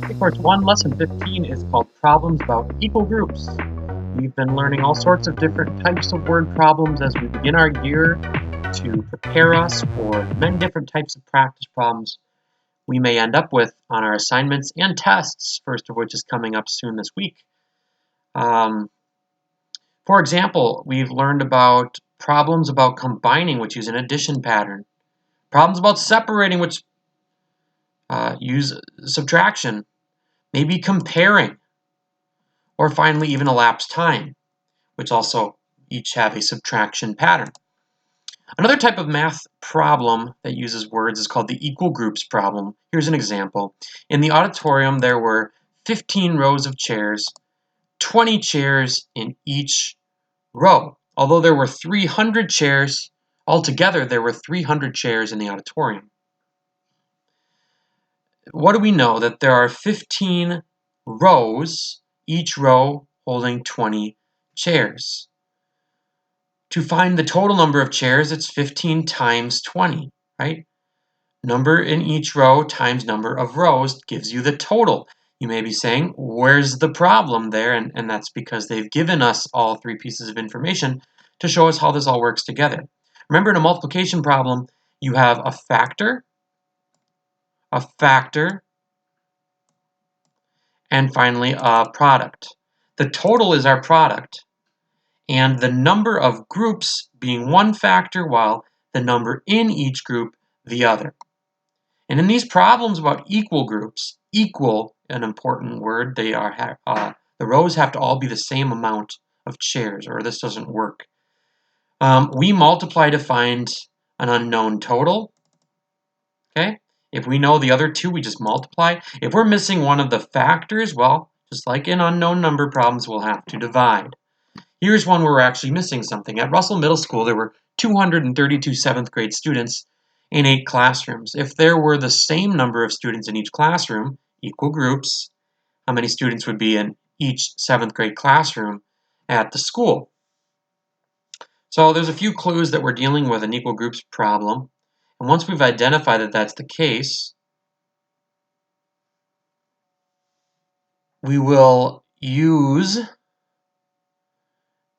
Hey, Course 1, Lesson 15 is called Problems About Equal Groups. We've been learning all sorts of different types of word problems as we begin our year to prepare us for many different types of practice problems we may end up with on our assignments and tests, first of which is coming up soon this week. For example, we've learned about problems about combining, which use an addition pattern, problems about separating, which use subtraction, maybe comparing, or finally even elapsed time, which also each have a subtraction pattern. Another type of math problem that uses words is called the equal groups problem. Here's an example. In the auditorium, there were 15 rows of chairs, 20 chairs in each row. Although there were 300 chairs, altogether there were 300 chairs in the auditorium. What do we know? That there are 15 rows, each row holding 20 chairs. To find the total number of chairs, it's 15 times 20, right? Number in each row times number of rows gives you the total. You may be saying, where's the problem there? And that's because they've given us all three pieces of information to show us how this all works together. Remember, in a multiplication problem, you have a factor, and finally a product. The total is our product, and the number of groups being one factor, while the number in each group the other. And in these problems about equal groups, equal, an important word, they are the rows have to all be the same amount of chairs, or this doesn't work. We multiply to find an unknown total. Okay? If we know the other two, we just multiply. If we're missing one of the factors, well, just like in unknown number problems, we'll have to divide. Here's one where we're actually missing something. At Russell Middle School, there were 232 7th grade students in 8 classrooms. If there were the same number of students in each classroom, equal groups, how many students would be in each 7th grade classroom at the school? So there's a few clues that we're dealing with an equal groups problem. And once we've identified that that's the case, we will use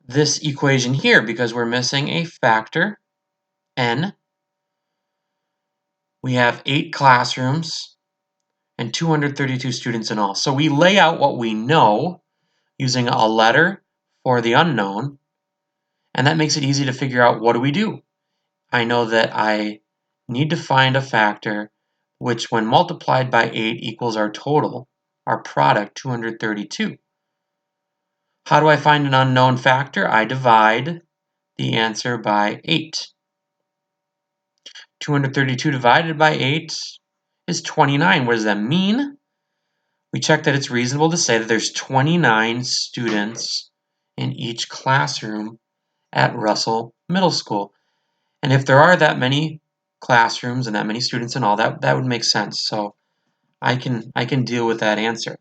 this equation here because we're missing a factor, n. We have 8 classrooms and 232 students in all. So we lay out what we know using a letter for the unknown, and that makes it easy to figure out what do we do. I know that I need to find a factor which, when multiplied by 8, equals our total, our product, 232. How do I find an unknown factor? I divide the answer by 8. 232 divided by 8 is 29. What does that mean? We check that it's reasonable to say that there's 29 students in each classroom at Russell Middle School. And if there are that many classrooms and that many students and all, that would make sense. So I can deal with that answer.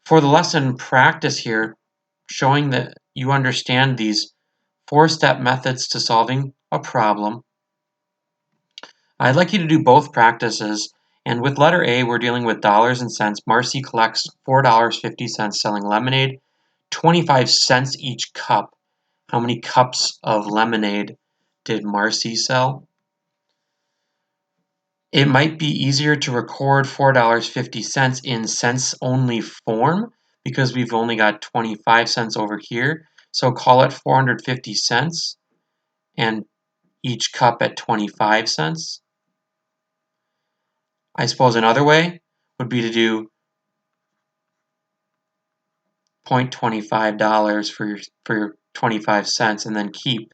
For the lesson practice here, showing that you understand these 4-step methods to solving a problem, I'd like you to do both practices. And with letter A, we're dealing with dollars and cents. Marcy collects $4.50 selling lemonade, 25 cents each cup. How many cups of lemonade did Marcy sell? It might be easier to record $4.50 in cents-only form because we've only got 25 cents over here. So call it 450 cents and each cup at 25 cents. I suppose another way would be to do $0.25 for your 25 cents and then keep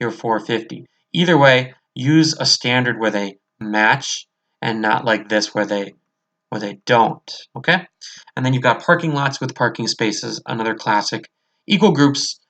your 450. Either way, use a standard where they match and not like this where they don't, okay? And then you've got parking lots with parking spaces, another classic. Equal groups,